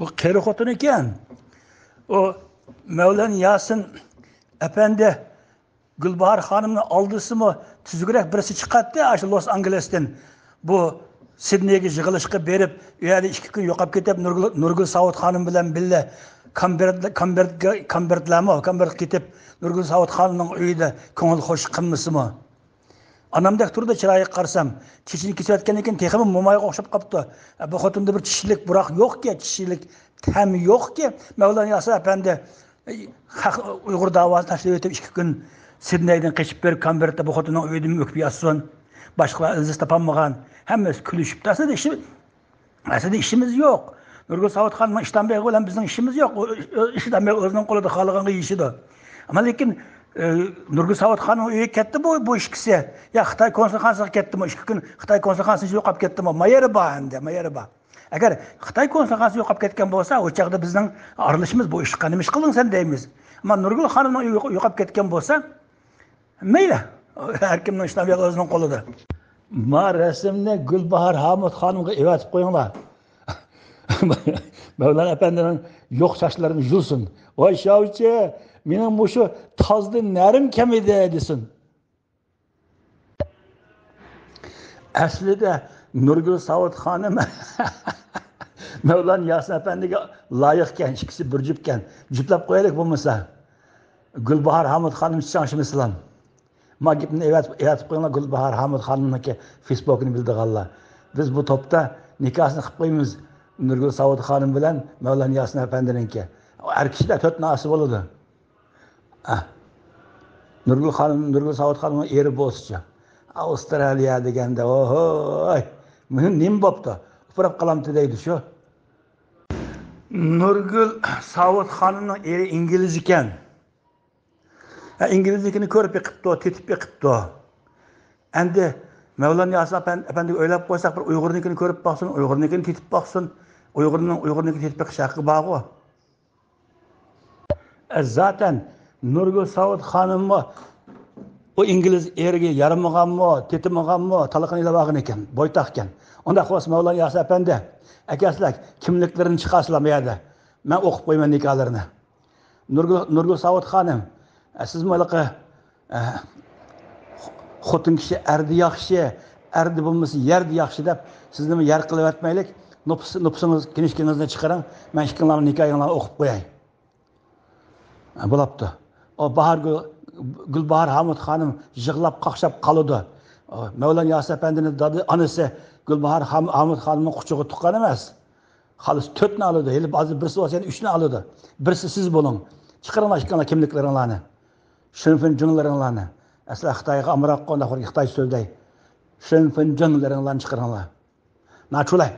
Bu keri xotun ekan. O Mevlana Yasin Efendi Gülbahar Hanım'ın aldısı mı tüzgürek birisi çıkarttı ya Los Angeles'ten. Bu Sydney'e yığılışqa berip, yani 2 gün yo'qolib ketib Nurgul Savut Hanım bilan billa Kambertlarga ketib Nurgul Savut Hanımның uyida ko'ngil xo'sh qilmasimi? Anamdek turdi chiroyiga qarasam, tishini kesayotgan ekan, texmi mo'mayga o'xshab qopti. Bu xotinda bir tishlik buroq yo'q-ki, tishlik tam yo'q-ki. Mevlana Yasin Efendi Uyg'ur davosini tashlab o'tib 2 kun Sidney'den keçip berip Kambert'te bu xotinning uyida o'kib yotsin. Boshqalar ildiz topolmagan. Hammasi kulishib. Aslida ishimiz yo'q. Nurgul Savut Hanımning ishdan beri bilan bizning ishimiz yo'q. Ishdan beri o'zining qo'lida xalqanga yeyishidi. Ama lekin Nurgul Savut Hanım uyga ketdi bu ishkisi. Ya Xitoy konsulxonasiga ketdimi? 2 kun Xitoy konsulxonasini yo'qolib ketdimi? Mayeri bor endi, mayeri bor. Agar Xitoy konsulxonasi yo'qolib ketgan bo'lsa, o chaqda bizning arilishimiz bu ishqa nima ish qilding sen deymiz. Ama Nurgul Hanımning uyi yo'qolib ketgan bo'lsa, mayli. Har kimning ishdan beri o'zining qo'lida. Ma rasmni Gulbahar Hamid Hanımga evatib qo'yinglar. Mevlana Efendi'nin yo'q sochlarini yulsin. Voy shovchi, mening mushu tozdi narim kam edi desin. Aslida Nurgul Savut Hanım Mevlana Yasin Efendi'ga loyiqkan, ikkisi bir jupkan. Juplab qo'yaylik bo'lmasa. Gulbahar Hamid Hanım chanshimisan. Magibni evatib qo'yinglar Gulbahar Hamid Hanımniki Facebook'ini bildirganlar. Biz bu topda nikosini qilib qo'yamiz Nurgul Savut Hanım bilan Mevlana Yasin Efendi'ninki. Har kishida 4 nasib bo'ladi. Nurgul Savut Hanımning eri bo'lsa, Avstraliya deganda, ohoy, men nim bo'pti. Uprab qalamti deydi shu. Nurgul Savut Hanımning eri ingliz ekan. İngilizlikini ko'rib yiqibdi, tetib yiqibdi. Endi Mevlana Yasin Efendi o'ylab qo'ysak, bir Uyg'urnikini ko'rib boqsin, Uyg'urnikini tetib boqsin, Uyg'urnikini tetib yiqish haqqi bor-ku. Zaten Nurgul Savut Hanım'ı o İngiliz eriga yaramag'anmi, tetimag'anmi, talaqini ilabag'in ekan, boytaqkan. Onda xos Mevlana Yasin Efendi, akaslar kimliklarini chiqarsizlar bu yerda. Men o'qib qo'yman nikohlarini. Nurgul Savut Hanım siz malaqa xotin kishi erdi yaxshi, erdi bo'lmasa yerdi yaxshi deb sizni yer qilib atmaylik. Nopsingiz, kinishkingizni chiqaring. Men ikkingizni nikohingizni o'qib qo'yay. Bo'libdi. O Gulbahar Hamid Hanım yig'lab qaqshab qoldi. Mevlana Yasin Efendining dadi onasi Gulbahar Hamid Hanımning quchog'i tuqqan emas. Xolis 4 ni oldi. Hali ba'zi birisi bo'lsa 3 ni oldi. Birisi siz bo'ling. Chiqaringlar ikkingizni kimliklaringlarni. Şönfün cünleringlarni. Asla Xitoyga amroq qo'nda Xitoy so'zday. Şönfün cünleringlarni chiqaringlar. Nachulay.